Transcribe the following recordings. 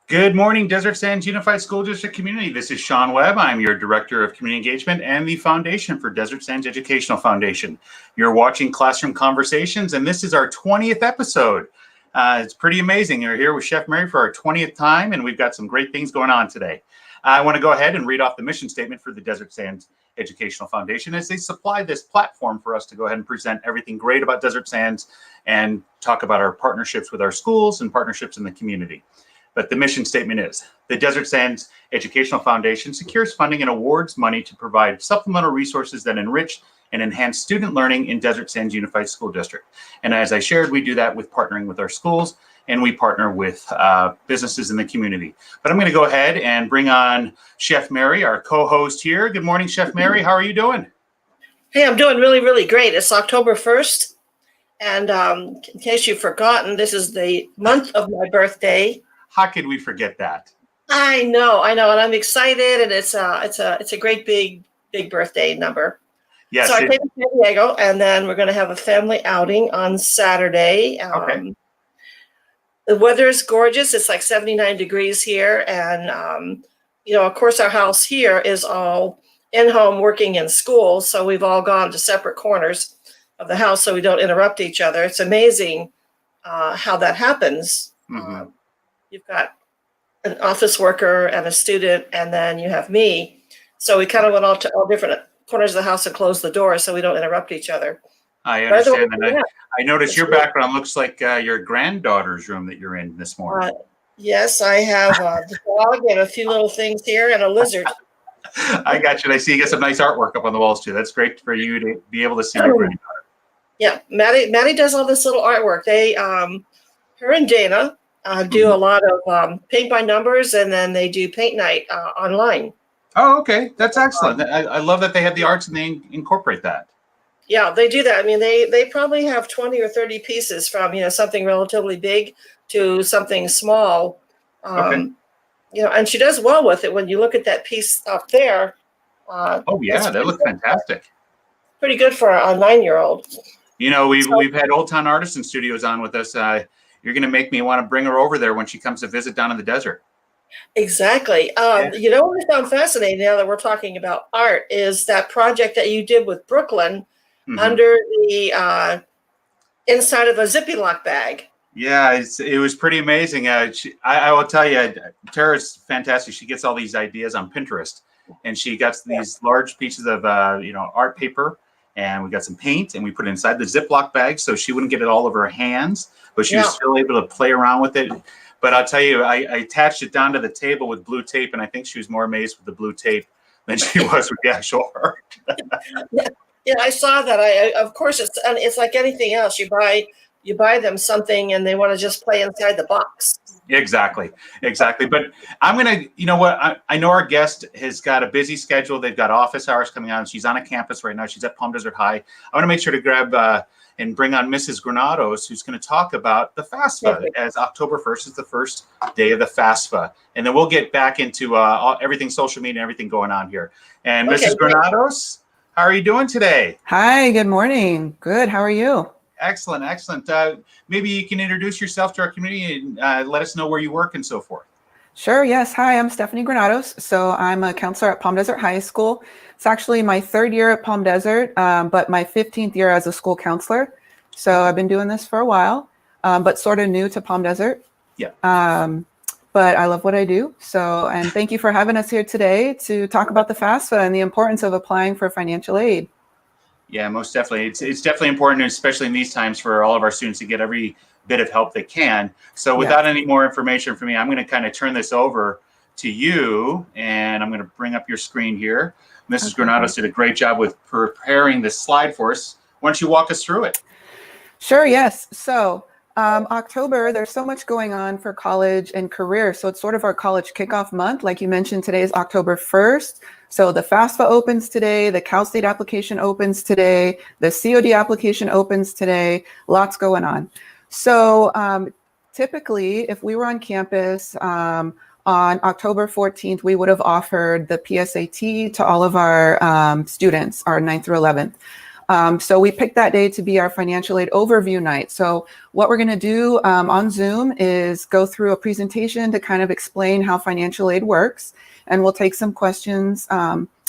Good morning, Desert Sands Unified School District community. This is Sean Webb. I'm your Director of Community Engagement and the Foundation for Desert Sands Educational Foundation. You're watching Classroom Conversations, and this is our 20th episode. It's pretty amazing. You're here with Chef Mary for our 20th time, and we've got some great things going on today. I want to go ahead and read off the mission statement for the Desert Sands Educational Foundation as they supply this platform for us to go ahead and present everything great about Desert Sands and talk about our partnerships with our schools and partnerships in the community. But the mission statement is, the Desert Sands Educational Foundation secures funding and awards money to provide supplemental resources that enrich and enhance student learning in Desert Sands Unified School District. And as I shared, we do that with partnering with our schools, and we partner with businesses in the community. But I'm going to go ahead and bring on Chef Mary, our co-host here. Good morning, Chef Mary. How are you doing? Hey, I'm doing really, really great. It's October 1st. And in case you've forgotten, this is the month of my birthday. How could we forget that? I know, and I'm excited, and it's a great big birthday number. Yes. So I came to San Diego, and then we're going to have a family outing on Saturday. Okay. The weather is gorgeous. It's like 79 degrees here, and of course, our house here is all in-home, working in school, so we've all gone to separate corners of the house so we don't interrupt each other. It's amazing how that happens. Mm-hmm. You've got an office worker and a student, and then you have me. So we kind of went all to all different corners of the house and closed the door so we don't interrupt each other. I understand that. I noticed your background looks like your granddaughter's room that you're in this morning. Yes, I have the dog and a few little things here and a lizard. I got you. I see you got some nice artwork up on the walls too. That's great for you to be able to see your granddaughter. Yeah, Maddie does all this little artwork. They, her and Dana, do a lot of paint by numbers, and then they do paint night online. Oh, okay. That's excellent. I love that they have the arts and they incorporate that. Yeah, they do that. I mean, they probably have 20 or 30 pieces from, something relatively big to something small. Okay. And she does well with it. When you look at that piece up there. Oh, yeah, that looks fantastic. Pretty good for a 9-year-old. We've had Old Town Artisan Studios on with us. You're going to make me want to bring her over there when she comes to visit down in the desert. Exactly. What I found fascinating now that we're talking about art is that project that you did with Brooklyn under the inside of a Ziploc bag. Yeah, it was pretty amazing. I will tell you, Tara's fantastic. She gets all these ideas on Pinterest, and she got these large pieces of art paper, and we got some paint, and we put it inside the Ziploc bag so she wouldn't get it all over her hands, but she was still able to play around with it. But I'll tell you, I attached it down to the table with blue tape, and I think she was more amazed with the blue tape than she was with the actual art. Yeah, I saw that. Of course, it's like anything else. You buy them something, and they want to just play inside the box. Exactly. But I'm going to, I know our guest has got a busy schedule. They've got office hours coming on. She's on a campus right now. She's at Palm Desert High. I want to make sure to grab and bring on Mrs. Granados, who's going to talk about the FAFSA, as October 1st is the first day of the FAFSA. And then we'll get back into everything social media and everything going on here. And Mrs. Granados, how are you doing today? Hi, good morning. Good. How are you? Excellent. Maybe you can introduce yourself to our community and let us know where you work and so forth. Sure. Yes. Hi, I'm Stephanie Granados. So I'm a counselor at Palm Desert High School. It's actually my 3rd year at Palm Desert, but my 15th year as a school counselor. So I've been doing this for a while, but sort of new to Palm Desert. Yeah. But I love what I do. So, and thank you for having us here today to talk about the FAFSA and the importance of applying for financial aid. Yeah, most definitely. It's definitely important, especially in these times, for all of our students to get every bit of help they can. So without any more information from me, I'm going to kind of turn this over to you, and I'm going to bring up your screen here. Mrs. Granados did a great job with preparing this slide for us. Why don't you walk us through it? Sure, yes. So October, there's so much going on for college and career. So it's sort of our college kickoff month. Like you mentioned, today is October 1st. So the FAFSA opens today, the Cal State application opens today, the COD application opens today, lots going on. So typically, if we were on campus on October 14th, we would have offered the PSAT to all of our students, our 9th through 11th. So we picked that day to be our financial aid overview night. So what we're going to do on Zoom is go through a presentation to kind of explain how financial aid works. And we'll take some questions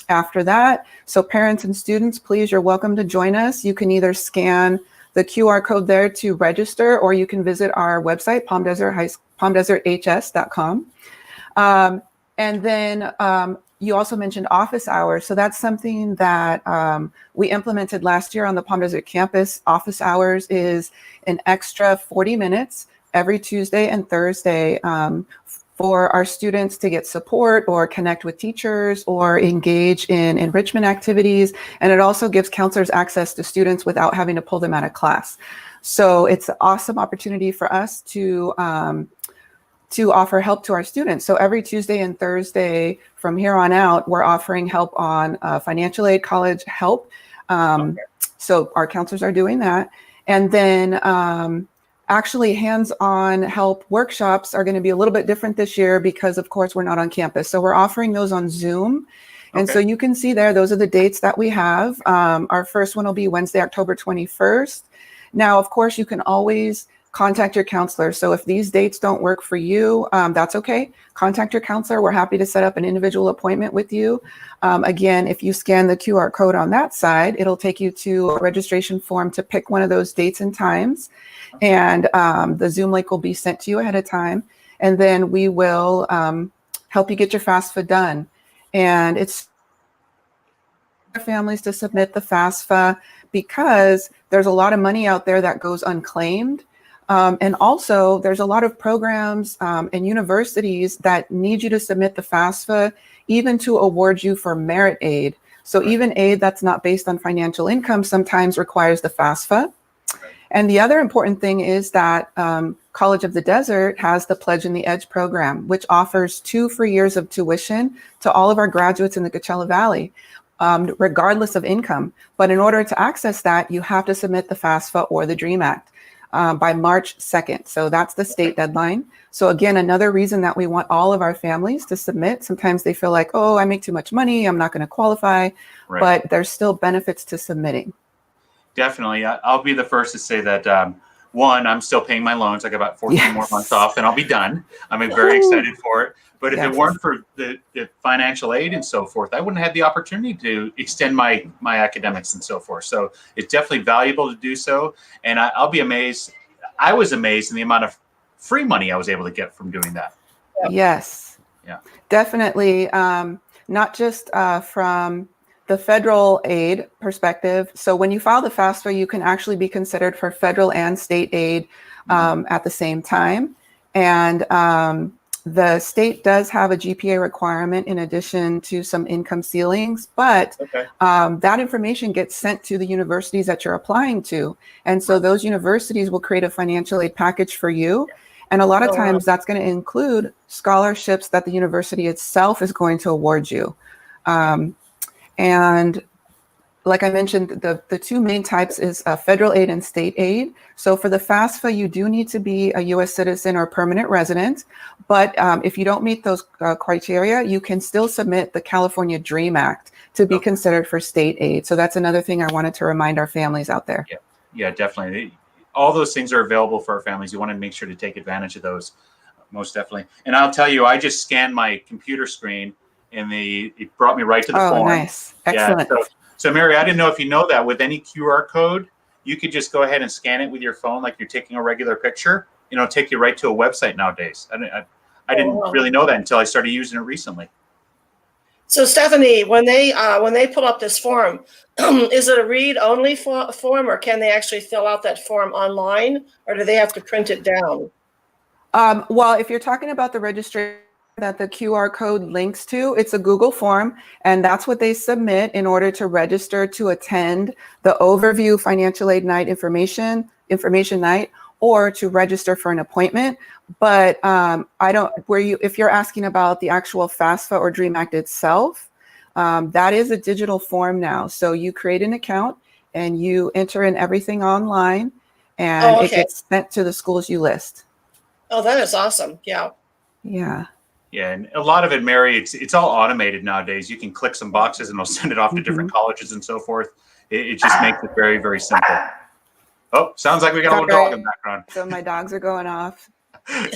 after that. So parents and students, please, you're welcome to join us. You can either scan the QR code there to register, or you can visit our website, palmdeserths.com. And then you also mentioned office hours. So that's something that we implemented last year on the Palm Desert campus. Office hours is an extra 40 minutes every Tuesday and Thursday for our students to get support or connect with teachers or engage in enrichment activities. And it also gives counselors access to students without having to pull them out of class. So it's an awesome opportunity for us to offer help to our students. So every Tuesday and Thursday from here on out, we're offering help on financial aid, college help. So our counselors are doing that. And then actually hands-on help workshops are going to be a little bit different this year because, of course, we're not on campus. So we're offering those on Zoom. And so you can see there, those are the dates that we have. Our first one will be Wednesday, October 21st. Now, of course, you can always contact your counselor. So if these dates don't work for you, that's okay. Contact your counselor. We're happy to set up an individual appointment with you. Again, if you scan the QR code on that side, it'll take you to a registration form to pick one of those dates and times. And the Zoom link will be sent to you ahead of time. And then we will help you get your FAFSA done. And it's for families to submit the FAFSA because there's a lot of money out there that goes unclaimed. And also, there's a lot of programs and universities that need you to submit the FAFSA, even to award you for merit aid. So even aid that's not based on financial income sometimes requires the FAFSA. And the other important thing is that College of the Desert has the Pledge in the Edge program, which offers 2 free years of tuition to all of our graduates in the Coachella Valley, regardless of income. But in order to access that, you have to submit the FAFSA or the DREAM Act by March 2nd. So that's the state deadline. So again, another reason that we want all of our families to submit. Sometimes they feel like, oh, I make too much money, I'm not going to qualify, but there's still benefits to submitting. Definitely. I'll be the first to say that, one, I'm still paying my loans. I got about 14 more months off and I'll be done. I'm very excited for it. But if it weren't for the financial aid and so forth, I wouldn't have had the opportunity to extend my academics and so forth. So it's definitely valuable to do so. And I'll be amazed. I was amazed in the amount of free money I was able to get from doing that. Yes. Yeah. Definitely. Not just from the federal aid perspective. So when you file the FAFSA, you can actually be considered for federal and state aid at the same time. And the state does have a GPA requirement in addition to some income ceilings, but that information gets sent to the universities that you're applying to. And so those universities will create a financial aid package for you. And a lot of times that's going to include scholarships that the university itself is going to award you. And like I mentioned, the 2 main types is federal aid and state aid. So for the FAFSA, you do need to be a U.S. citizen or permanent resident. But if you don't meet those criteria, you can still submit the California DREAM Act to be considered for state aid. So that's another thing I wanted to remind our families out there. Yeah, definitely. All those things are available for our families. You want to make sure to take advantage of those, most definitely. And I'll tell you, I just scanned my computer screen and it brought me right to the form. Oh, nice. Excellent. Yeah, so Mary, I didn't know if you know that with any QR code, you could just go ahead and scan it with your phone like you're taking a regular picture. It'll take you right to a website nowadays. I didn't really know that until I started using it recently. So Stephanie, when they pull up this form, is it a read-only form, or can they actually fill out that form online, or do they have to print it down? Well, if you're talking about the registration that the QR code links to, it's a Google form, and that's what they submit in order to register to attend the overview financial aid night information night, or to register for an appointment. But if you're asking about the actual FAFSA or DREAM Act itself, that is a digital form now. So you create an account and you enter in everything online, and it gets sent to the schools you list. Oh, that is awesome. Yeah. Yeah. Yeah, and a lot of it, Mary, it's all automated nowadays. You can click some boxes and it'll send it off to different colleges and so forth. It just makes it very, very simple. Oh, sounds like we got a little dog in the background. So my dogs are going off.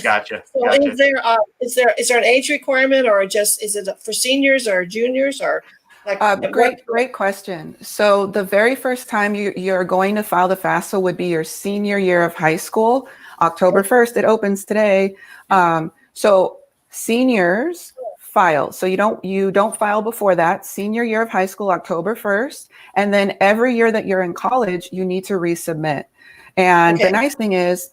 Gotcha. So is there an age requirement, or is it for seniors or juniors, or like great question. So the very first time you're going to file the FAFSA would be your senior year of high school. October 1st, it opens today. So seniors file. So you don't file before that. Senior year of high school, October 1st. And then every year that you're in college, you need to resubmit. And the nice thing is,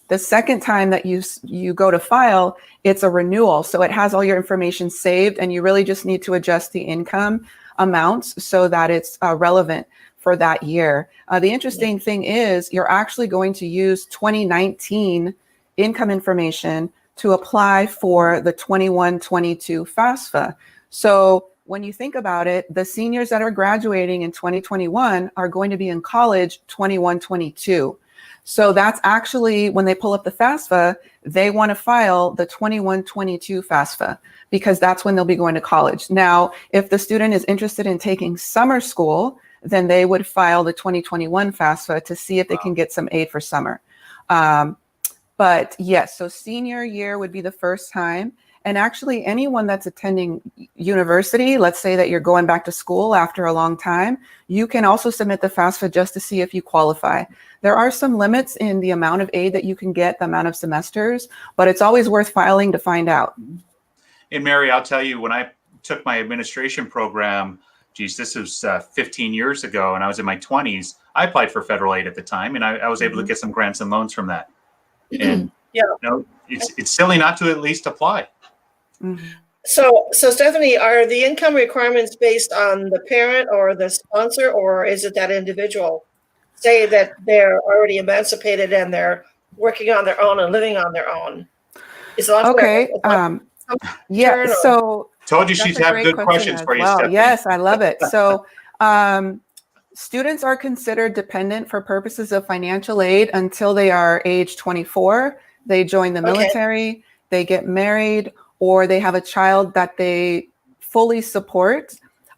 the second time that you go to file, it's a renewal. So it has all your information saved, and you really just need to adjust the income amounts so that it's relevant for that year. The interesting thing is you're actually going to use 2019 income information to apply for the 21-22 FAFSA. So when you think about it, the seniors that are graduating in 2021 are going to be in college 21-22. So that's actually when they pull up the FAFSA, they want to file the 21-22 FAFSA because that's when they'll be going to college. Now, if the student is interested in taking summer school, then they would file the 2021 FAFSA to see if they can get some aid for summer. But yes, so senior year would be the first time. And actually anyone that's attending university, let's say that you're going back to school after a long time, you can also submit the FAFSA just to see if you qualify. There are some limits in the amount of aid that you can get, the amount of semesters, but it's always worth filing to find out. And Mary, I'll tell you, when I took my administration program, geez, this was 15 years ago, and I was in my 20s, I applied for federal aid at the time, and I was able to get some grants and loans from that. And it's silly not to at least apply. So Stephanie, are the income requirements based on the parent or the sponsor, or is it that individual? Say that they're already emancipated and they're working on their own and living on their own. Okay. Yeah. So told you she'd have good questions for you, Stephanie. Yes, I love it. So students are considered dependent for purposes of financial aid until they are age 24. They join the military, they get married, or they have a child that they fully support,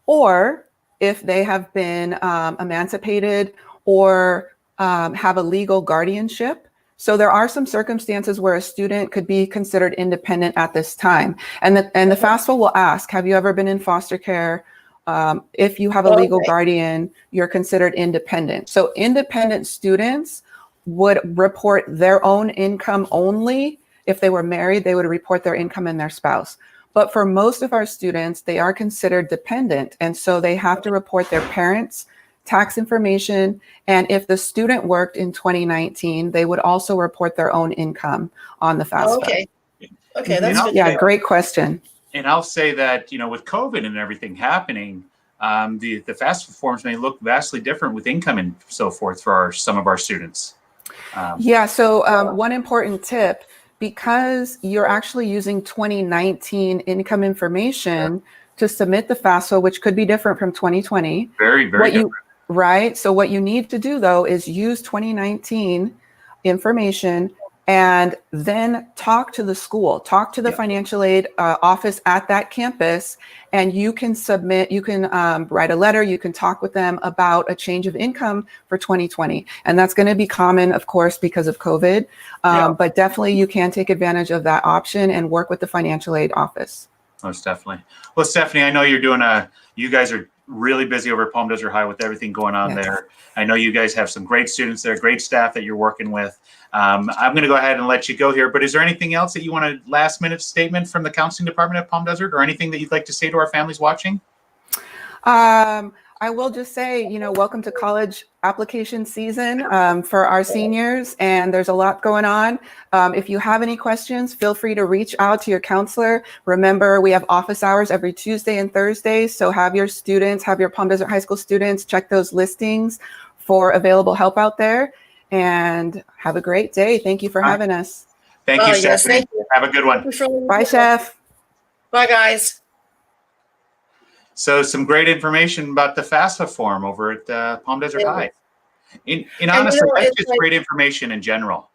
or if they have been emancipated or have a legal guardianship. So there are some circumstances where a student could be considered independent at this time. And the FAFSA will ask, have you ever been in foster care? If you have a legal guardian, you're considered independent. So independent students would report their own income only. If they were married, they would report their income and their spouse. But for most of our students, they are considered dependent. And so they have to report their parents' tax information. And if the student worked in 2019, they would also report their own income on the FAFSA. Okay, that's good. Yeah, great question. And I'll say that, with COVID and everything happening, the FAFSA forms may look vastly different with income and so forth for some of our students. So one important tip, because you're actually using 2019 income information to submit the FAFSA, which could be different from 2020. Very, very different. Right. So what you need to do, though, is use 2019 information and then talk to the school, talk to the financial aid office at that campus, and you can submit, you can write a letter, you can talk with them about a change of income for 2020. And that's going to be common, of course, because of COVID, but definitely you can take advantage of that option and work with the financial aid office. Most definitely. Well, Stephanie, I know you're doing you guys are really busy over at Palm Desert High with everything going on there. I know you guys have some great students there, great staff that you're working with. I'm going to go ahead and let you go here, but is there anything else that you want a last minute statement from the counseling department at Palm Desert, or anything that you'd like to say to our families watching? I will just say, welcome to college application season for our seniors, and there's a lot going on. If you have any questions, feel free to reach out to your counselor. Remember, we have office hours every Tuesday and Thursday, so have your Palm Desert High School students check those listings for available help out there, and have a great day. Thank you for having us. Thank you, Stephanie. Yes, thank you. Have a good one. Bye, Chef. Bye, guys. So some great information about the FAFSA form over at Palm Desert High. And honestly, that's just great information in general.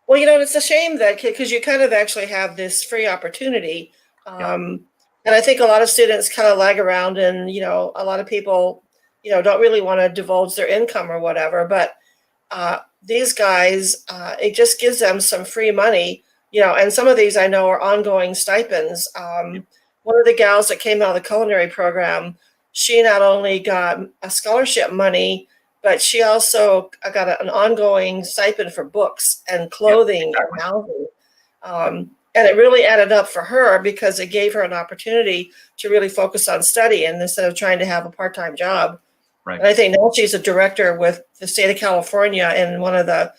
Well, it's a shame that because you kind of actually have this free opportunity. And I think a lot of students kind of lag around, and, a lot of people don't really want to divulge their income or whatever. But these guys, it just gives them some free money, and some of these I know are ongoing stipends. One of the gals that came out of the culinary program, she not only got a scholarship money, but she also got an ongoing stipend for books and clothing and housing. And it really added up for her because it gave her an opportunity to really focus on studying instead of trying to have a part-time job. Right. And I think now she's a director with the state of California in one of the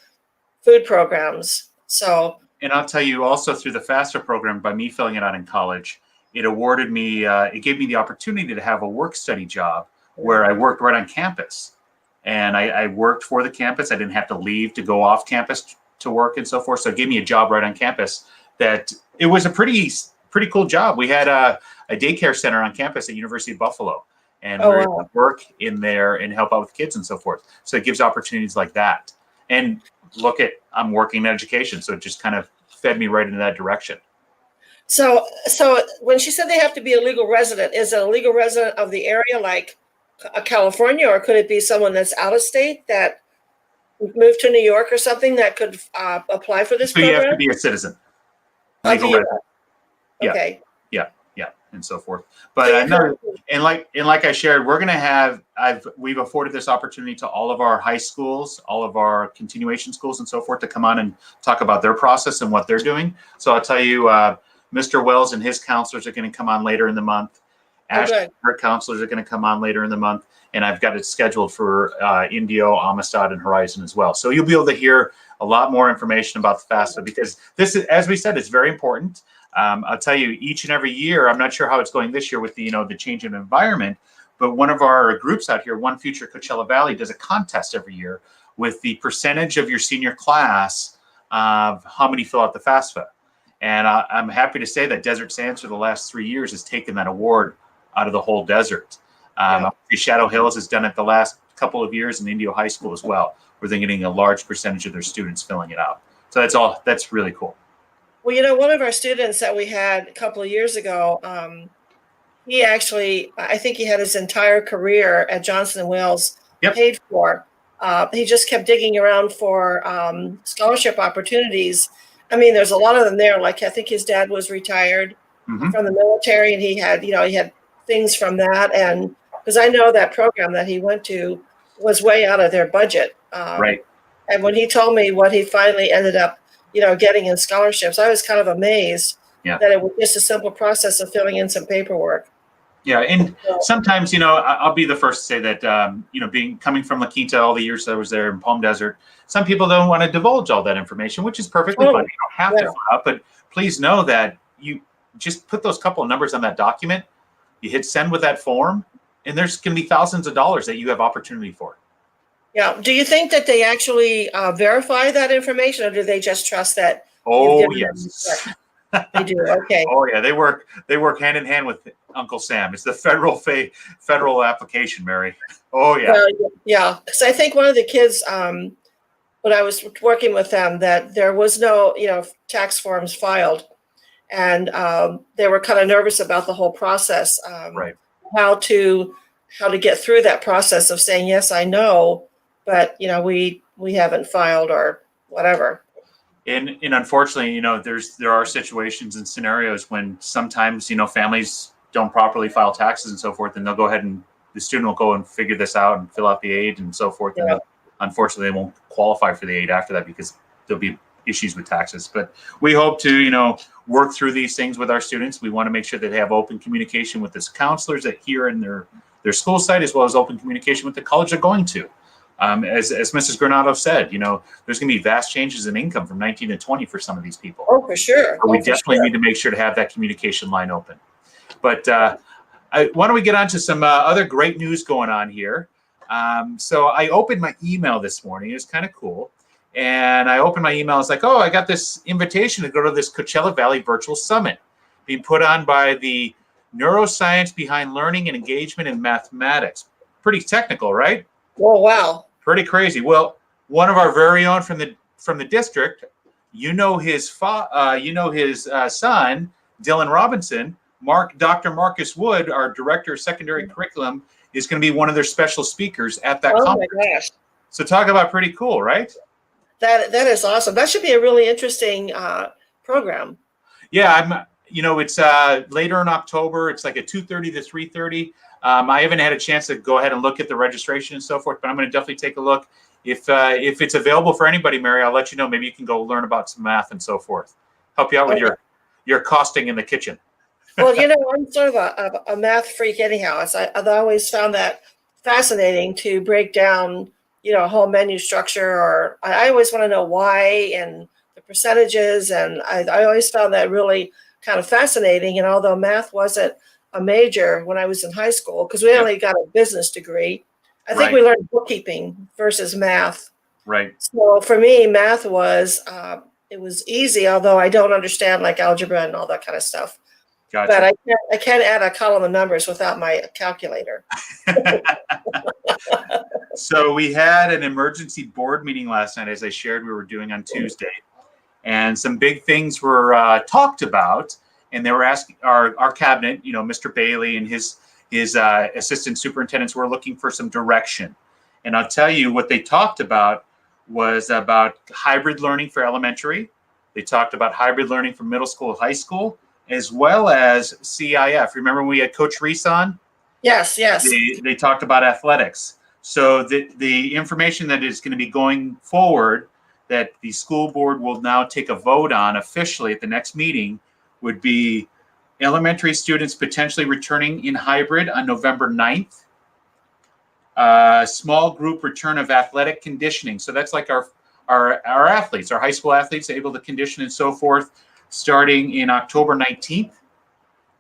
food programs. So, and I'll tell you also through the FAFSA program, by me filling it out in college, it awarded me, it gave me the opportunity to have a work study job where I worked right on campus. And I worked for the campus. I didn't have to leave to go off campus to work and so forth. So it gave me a job right on campus. That it was a pretty cool job. We had a daycare center on campus at University of Buffalo, and we were able to work in there and help out with kids and so forth. So it gives opportunities like that. And look I'm working in education, so it just kind of fed me right into that direction. So when she said they have to be a legal resident, is it a legal resident of the area, like California, or could it be someone that's out of state that moved to New York or something that could apply for this program? You have to be a citizen. Legal resident. Okay. Yeah, and so forth. But no, and like I shared, we're going to have. We've afforded this opportunity to all of our high schools, all of our continuation schools, and so forth to come on and talk about their process and what they're doing. So I'll tell you, Mr. Wells and his counselors are going to come on later in the month. Ashley, her counselors are going to come on later in the month, and I've got it scheduled for Indio, Amistad, and Horizon as well. So you'll be able to hear a lot more information about the FAFSA because this is, as we said, it's very important. I'll tell you, each and every year, I'm not sure how it's going this year with the change in environment, but one of our groups out here, One Future Coachella Valley, does a contest every year with the percentage of your senior class of how many fill out the FAFSA. And I'm happy to say that Desert Sands for the last 3 years has taken that award out of the whole desert. Shadow Hills has done it the last couple of years in Indio High School as well, where they're getting a large percentage of their students filling it out. So that's really cool. Well, one of our students that we had a couple of years ago, he actually, I think he had his entire career at Johnson & Wales paid for. He just kept digging around for scholarship opportunities. I mean, there's a lot of them there. Like, I think his dad was retired from the military, and he had things from that. And because I know that program that he went to was way out of their budget. Right. And when he told me what he finally ended up, getting in scholarships, I was kind of amazed that it was just a simple process of filling in some paperwork. Yeah, and sometimes, I'll be the first to say that, coming from La Quinta all the years that I was there in Palm Desert, some people don't want to divulge all that information, which is perfectly fine. You don't have to fill out, but please know that you just put those couple of numbers on that document, you hit send with that form, and there's going to be thousands of dollars that you have opportunity for. Yeah. Do you think that they actually verify that information, or do they just trust that? Oh, yes. They do. Okay. Oh, yeah. They work hand in hand with Uncle Sam. It's the federal application, Mary. Oh, yeah. Yeah. Because I think one of the kids, when I was working with them, that there was no, tax forms filed, and they were kind of nervous about the whole process. Right. How to get through that process of saying, yes, I know, but we haven't filed or whatever. And unfortunately, there are situations and scenarios when sometimes, families don't properly file taxes and so forth, and they'll go ahead and the student will go and figure this out and fill out the aid and so forth. Yeah. And unfortunately, they won't qualify for the aid after that because there'll be issues with taxes. But we hope to, work through these things with our students. We want to make sure that they have open communication with the counselors that here in their school site, as well as open communication with the college they're going to. As Mrs. Granado said, there's going to be vast changes in income from 19 to 20 for some of these people. Oh, for sure. So we definitely need to make sure to have that communication line open. But why don't we get on to some other great news going on here? So I opened my email this morning. It was kind of cool. And I opened my email. It's like, oh, I got this invitation to go to this Coachella Valley Virtual Summit being put on by the Neuroscience Behind Learning and Engagement in Mathematics. Pretty technical, right? Oh, wow. Pretty crazy. Well, one of our very own from the district, his son, Dylan Robinson, Dr. Marcus Wood, our director of secondary curriculum, is going to be one of their special speakers at that Oh conference. my gosh. So talk about pretty cool, right? That is awesome. That should be a really interesting program. Yeah, it's later in October. It's like a 2:30 to 3:30. I haven't had a chance to go ahead and look at the registration and so forth, but I'm going to definitely take a look. If it's available for anybody, Mary, I'll let you know. Maybe you can go learn about some math and so forth. Help you out with your costing in the kitchen. Well, I'm sort of a math freak anyhow. I've always found that fascinating to break down, a whole menu structure, or I always want to know why and the percentages. And I always found that really kind of fascinating. And although math wasn't a major when I was in high school, because we only got a business degree, I think we learned bookkeeping versus math. Right. So for me, math was, it was easy, although I don't understand like algebra and all that kind of stuff. Gotcha. But I can't add a column of numbers without my calculator. So we had an emergency board meeting last night, as I shared we were doing on Tuesday. And some big things were talked about. And they were asking our cabinet, Mr. Bailey and his assistant superintendents were looking for some direction. And I'll tell you what they talked about was about hybrid learning for elementary. They talked about hybrid learning for middle school, high school, as well as CIF. Remember when we had Coach Reese on? Yes. They talked about athletics. So the information that is going to be going forward that the school board will now take a vote on officially at the next meeting would be elementary students potentially returning in hybrid on November 9th. Small group return of athletic conditioning. So that's like our athletes, our high school athletes able to condition and so forth, starting in October 19th.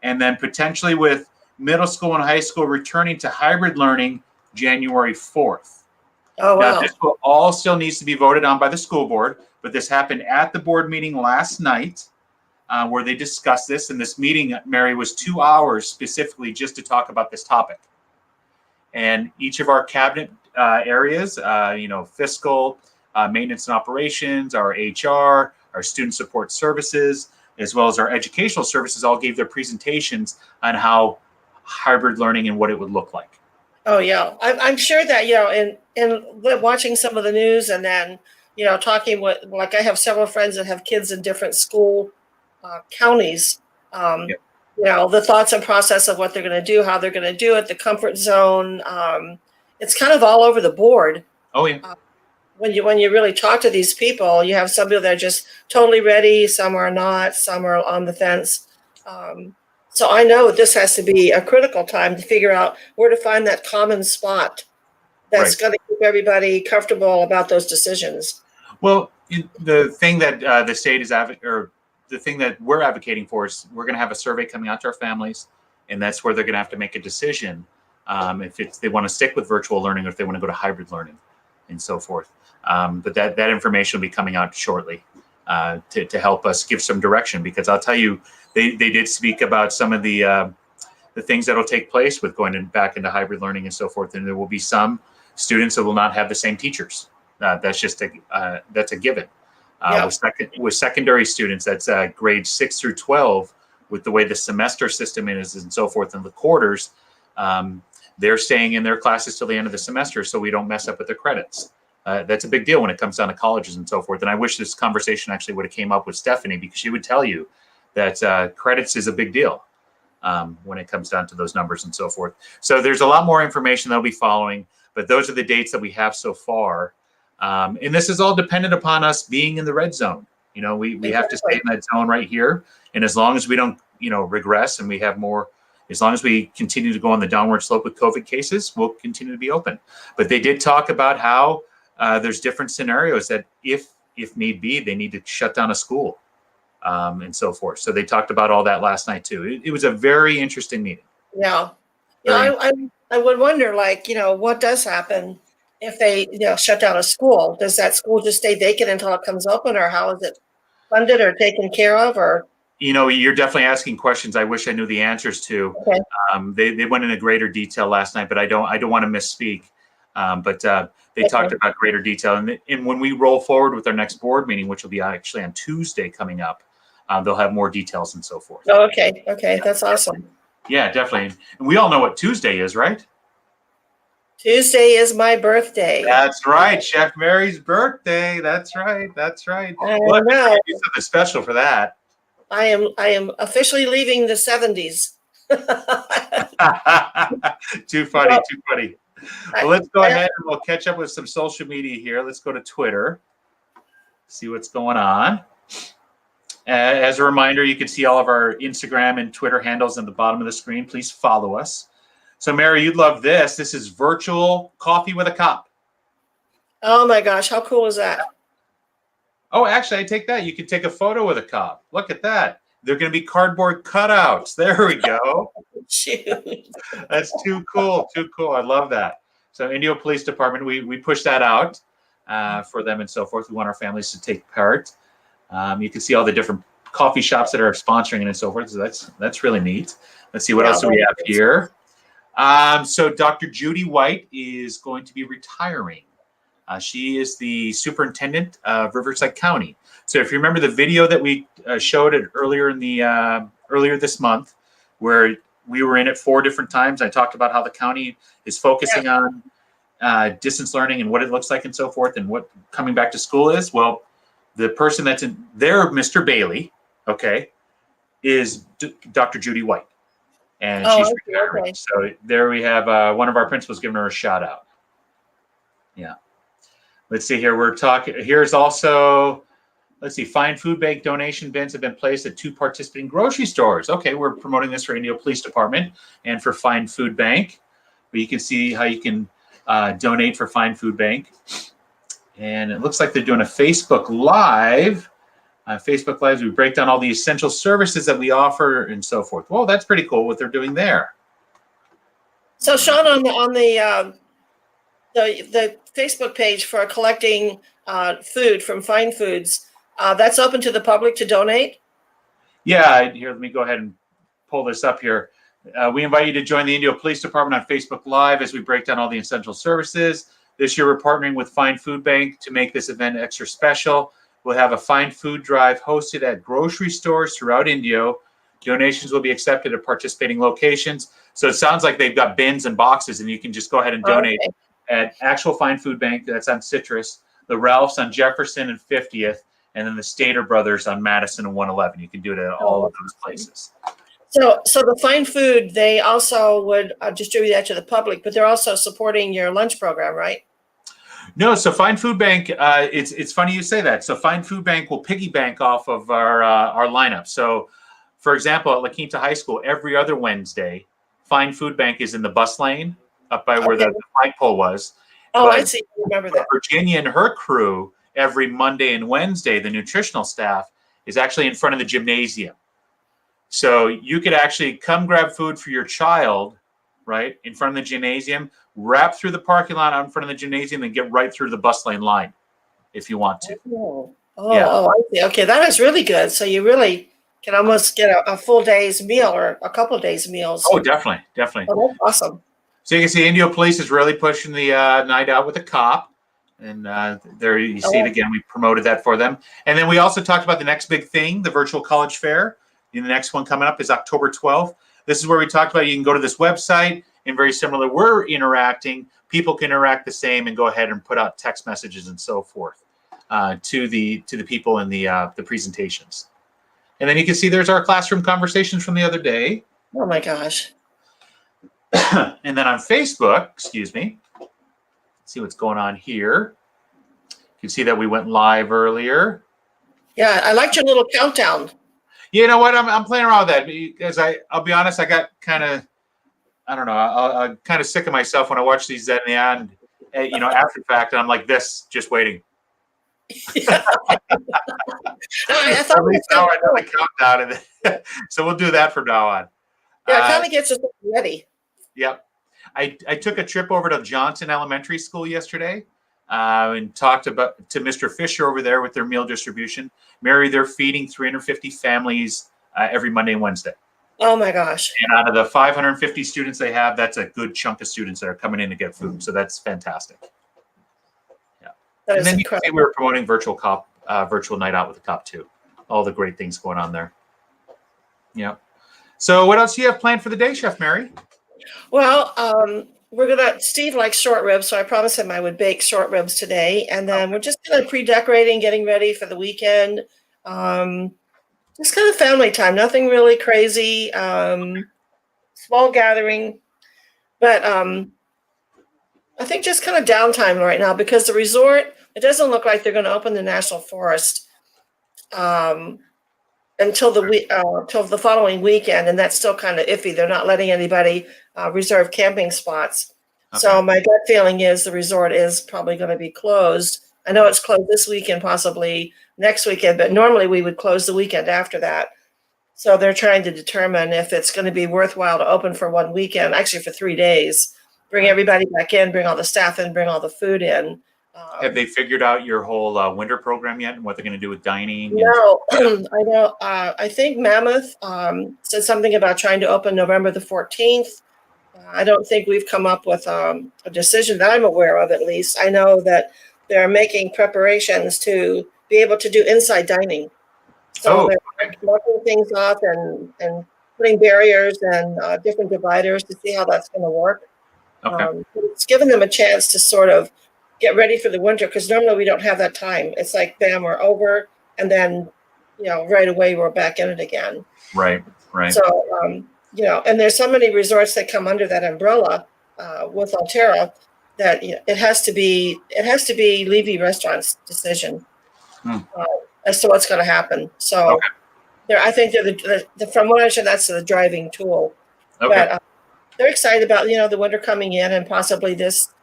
And then potentially with middle school and high school returning to hybrid learning January 4th. Oh, wow. Now, this will all still needs to be voted on by the school board, but this happened at the board meeting last night where they discussed this. And this meeting, Mary, was 2 hours specifically just to talk about this topic. And each of our cabinet areas, fiscal, maintenance and operations, our HR, our student support services, as well as our educational services all gave their presentations on how hybrid learning and what it would look like. Oh, yeah. I'm sure that, in watching some of the news and then, talking with, like I have several friends that have kids in different school counties, the thoughts and process of what they're going to do, how they're going to do it, the comfort zone. It's kind of all over the board. Oh, yeah. When you really talk to these people, you have some people that are just totally ready, some are not, some are on the fence. So I know this has to be a critical time to figure out where to find that common spot that's going to keep everybody comfortable about those decisions. Well, the thing that the state is the thing that we're advocating for is we're going to have a survey coming out to our families, and that's where they're going to have to make a decision if they want to stick with virtual learning or if they want to go to hybrid learning and so forth. But that information will be coming out shortly to help us give some direction, because I'll tell you, they did speak about some of the things that will take place with going back into hybrid learning and so forth. And there will be some students that will not have the same teachers. That's just that's a given. With secondary students, that's grades 6 through 12, with the way the semester system is and so forth, and the quarters, they're staying in their classes till the end of the semester so we don't mess up with their credits. That's a big deal when it comes down to colleges and so forth. And I wish this conversation actually would have came up with Stephanie, because she would tell you that credits is a big deal when it comes down to those numbers and so forth. So there's a lot more information that'll be following, but those are the dates that we have so far. And this is all dependent upon us being in the red zone. We have to stay in that zone right here. And as long as we don't, regress and we have more, as long as we continue to go on the downward slope with COVID cases, we'll continue to be open. But they did talk about how there's different scenarios that if need be, they need to shut down a school and so forth. So they talked about all that last night too. It was a very interesting meeting. Yeah. I would wonder, what does happen if they, shut down a school? Does that school just stay vacant until it comes open, or how is it funded or taken care of? Or you're definitely asking questions I wish I knew the answers to. Okay. They went into greater detail last night, but I don't want to misspeak. But they talked about greater detail, and when we roll forward with our next board meeting, which will be actually on Tuesday coming up, they'll have more details and so forth. Oh, okay. That's awesome. Yeah, definitely. And we all know what Tuesday is, right? Tuesday is my birthday. That's right, Chef Mary's birthday. That's right. That's right. I Well, know. do something special for that. I am officially leaving the 70s. Too funny. Well, Too funny. Well, let's go ahead and we'll catch up with some social media here. Let's go to Twitter, see what's going on. As a reminder, you can see all of our Instagram and Twitter handles at the bottom of the screen. Please follow us. So, Mary, you'd love this. This is virtual coffee with a cup. Oh my gosh, how cool is that? Oh, actually, I take that. You can take a photo with a cup. Look at that. They're going to be cardboard cutouts. There we go. Shoot. That's too cool. Too cool. I love that. So, Indio Police Department, we push that out for them and so forth. We want our families to take part. You can see all the different coffee shops that are sponsoring it and so forth. So that's really neat. Let's see what else do we have here. So Dr. Judy White is going to be retiring. She is the superintendent of Riverside County. So if you remember the video that we showed it earlier this month, where we were in it 4 different times, I talked about how the county is focusing on distance learning and what it looks like and so forth, and what coming back to school is. Well, the person that's in there, Mr. Bailey, okay, is Dr. Judy White. And she's retiring. Okay. So there we have one of our principals giving her a shout out. Yeah. Let's see here. We're talking. Here's also, let's see, Fine Food Bank donation bins have been placed at 2 participating grocery stores. Okay, we're promoting this for Indio Police Department and for Fine Food Bank. But you can see how you can donate for Fine Food Bank. And it looks like they're doing a Facebook Live. Facebook Lives, we break down all the essential services that we offer and so forth. Well, that's pretty cool what they're doing there. So, Sean, on the Facebook page for collecting food from Fine Foods, that's open to the public to donate? Yeah, here, let me go ahead and pull this up here. We invite you to join the Indio Police Department on Facebook Live as we break down all the essential services. This year, we're partnering with Fine Food Bank to make this event extra special. We'll have a Fine Food Drive hosted at grocery stores throughout Indio. Donations will be accepted at participating locations. So it sounds like they've got bins and boxes, and you can just go ahead and donate at actual Fine Food Bank. That's on Citrus, the Ralph's on Jefferson and 50th, and then the Stater Brothers on Madison and 111. You can do it at all of those places. So the Fine Food, they also would distribute that to the public, but they're also supporting your lunch program, right? No, so Fine Food Bank, it's funny you say that. So Fine Food Bank will piggy bank off of our lineup. So, for example, at La Quinta High School, every other Wednesday, Fine Food Bank is in the bus lane up by where the flagpole was. Oh, but I see. I remember that. Virginia and her crew, every Monday and Wednesday, the nutritional staff is actually in front of the gymnasium. So you could actually come grab food for your child, right, in front of the gymnasium, wrap through the parking lot out in front of the gymnasium, and get right through the bus lane line if you want to. I see. Okay, that is really good. So you really can almost get a full day's meal or a couple of days' meals. Oh, definitely. Oh, that's awesome. So you can see Indio Police is really pushing the night out with a cop. And there you see it again. We promoted that for them. And then we also talked about the next big thing, the virtual college fair. And the next one coming up is October 12th. This is where we talked about you can go to this website, and very similar, we're interacting. People can interact the same and go ahead and put out text messages and so forth to the people in the presentations. And then you can see there's our classroom conversations from the other day. Oh my gosh. And then on Facebook, excuse me, let's see what's going on here. You can see that we went live earlier. Yeah, I liked your little countdown. You know what? I'm playing around with that because I'll be honest. I got kind of, I don't know. I'm kind of sick of myself when I watch these at the end, after the fact, and I'm like this, just waiting. I thought at least now I know the countdown, and so we'll do that from now on. Yeah, it kind of gets us ready. Yep. I took a trip over to Johnson Elementary School yesterday and talked to Mr. Fisher over there with their meal distribution. Mary, they're feeding 350 families every Monday and Wednesday. Oh my gosh. And out of the 550 students they have, that's a good chunk of students that are coming in to get food. So that's fantastic. Yeah. And then you can see we were promoting virtual night out with the cop too. All the great things going on there. Yeah. So what else do you have planned for the day, Chef Mary? Well, Steve likes short ribs, so I promised him I would bake short ribs today. And then we're just kind of pre-decorating, getting ready for the weekend. Just kind of family time, nothing really crazy. Small gathering, but I think just kind of downtime right now because the resort, it doesn't look like they're going to open the national forest until the following weekend, and that's still kind of iffy. They're not letting anybody reserve camping spots. Okay. So my gut feeling is the resort is probably going to be closed. I know it's closed this weekend, possibly next weekend, but normally we would close the weekend after that. So they're trying to determine if it's going to be worthwhile to open for one weekend, actually for 3 days, bring everybody back in, bring all the staff in, bring all the food in. Have they figured out your whole winter program yet and what they're going to do with dining? No, I know. I think Mammoth said something about trying to open November the 14th. I don't think we've come up with a decision that I'm aware of, at least. I know that they're making preparations to be able to do inside dining. So they're marking things off and putting barriers and different dividers to see how that's going to work. Okay. It's given them a chance to sort of get ready for the winter because normally we don't have that time. It's like, bam, we're over, and then, right away we're back in it again. Right. So, and there's so many resorts that come under that umbrella with Alterra that it has to be Levy Restaurant's decision as to what's going to happen. So, I think they're from what I understand, that's the driving tool. Okay. But they're excited about the winter coming in and possibly this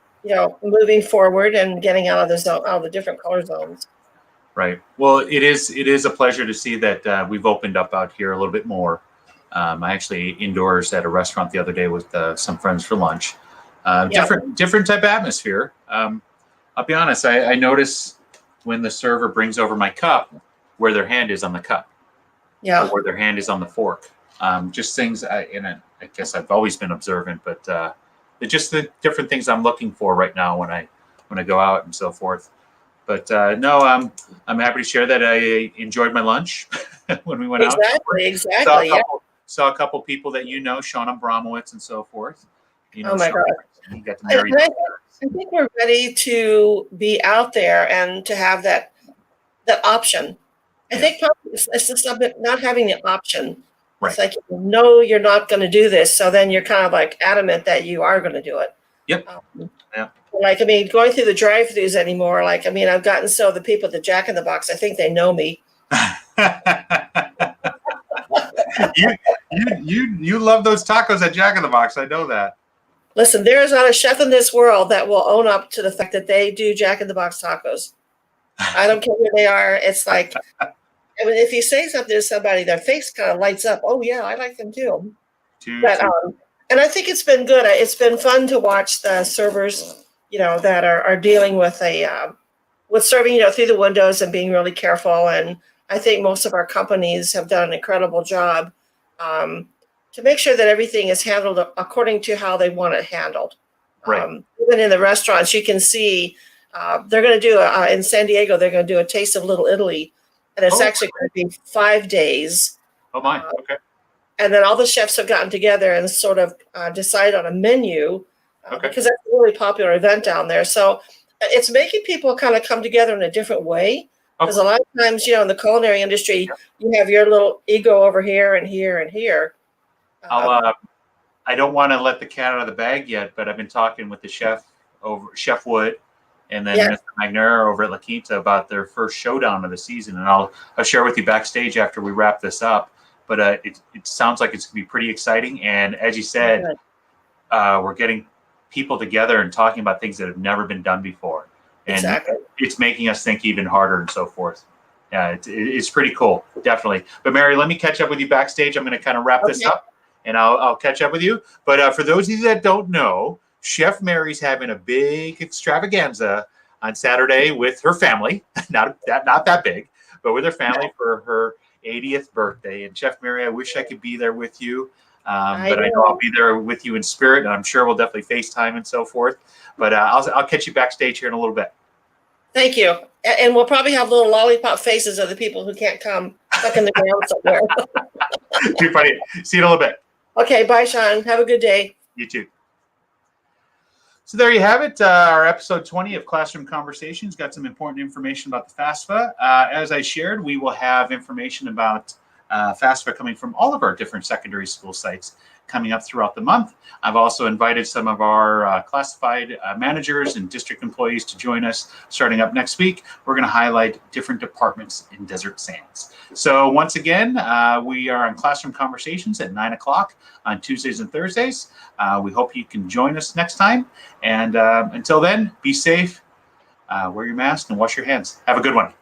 moving forward and getting out of the different color zones. Right. Well, it is a pleasure to see that we've opened up out here a little bit more. I actually indoors at a restaurant the other day with some friends for lunch. Different type of atmosphere. I'll be honest. I notice when the server brings over my cup where their hand is on the cup. Yeah. Or where their hand is on the fork. Just things. I guess I've always been observant, but they're just the different things I'm looking for right now when I go out and so forth. But no, I'm happy to share that I enjoyed my lunch when we went out. Exactly. Saw a couple people that Sean Abramowitz and so forth. Oh my God! You got to marry. I think we're ready to be out there and to have that option. I think probably it's just not having the option. Right. It's like, you're not going to do this. So then you're kind of like adamant that you are going to do it. Yep. Going through the drive-thrus anymore, I've gotten the people at the Jack in the Box, I think they know me. You love those tacos at Jack in the Box. I know that. Listen, there is not a chef in this world that will own up to the fact that they do Jack in the Box tacos. I don't care who they are. It's like, if you say something to somebody, their face kind of lights up. Oh yeah, I like them too. And I think it's been good. It's been fun to watch the servers, that are dealing with with serving, through the windows and being really careful. And I think most of our companies have done an incredible job to make sure that everything is handled according to how they want it handled. Right. Even in the restaurants, you can see they're going to do in San Diego. They're going to do a Taste of Little Italy. And it's actually going to be 5 days. Oh my, okay. And then all the chefs have gotten together and sort of decide on a menu because that's a really popular event down there. So it's making people kind of come together in a different way. Because a lot of times, in the culinary industry, you have your little ego over here and here and here. I don't want to let the cat out of the bag yet, but I've been talking with the Chef Wood. And then Mr. Magnera over at La Quinta about their first showdown of the season. And I'll share with you backstage after we wrap this up. But it sounds like it's going to be pretty exciting. And as you said, we're getting people together and talking about things that have never been done before. And it's making us think even harder and so forth. Yeah, it's pretty cool, definitely. But Mary, let me catch up with you backstage. I'm going to kind of wrap this up, and I'll catch up with you. But for those of you that don't know, Chef Mary's having a big extravaganza on Saturday with her family. Not that big, but with her family for her 80th birthday. And Chef Mary, I wish I could be there with you, but I know I'll be there with you in spirit, and I'm sure we'll definitely FaceTime and so forth. But I'll catch you backstage here in a little bit. Thank you. And we'll probably have little lollipop faces of the people who can't come stuck in the ground somewhere. Too funny. See you in a little bit. Okay, bye, Sean. Have a good day. You too. So there you have it. Our episode 20 of Classroom Conversations got some important information about the FAFSA. As I shared, we will have information about FAFSA coming from all of our different secondary school sites coming up throughout the month. I've also invited some of our classified managers and district employees to join us starting up next week. We're going to highlight different departments in Desert Sands. So once again, we are on Classroom Conversations at 9 o'clock on Tuesdays and Thursdays. We hope you can join us next time. And until then, be safe, wear your mask, and wash your hands. Have a good one.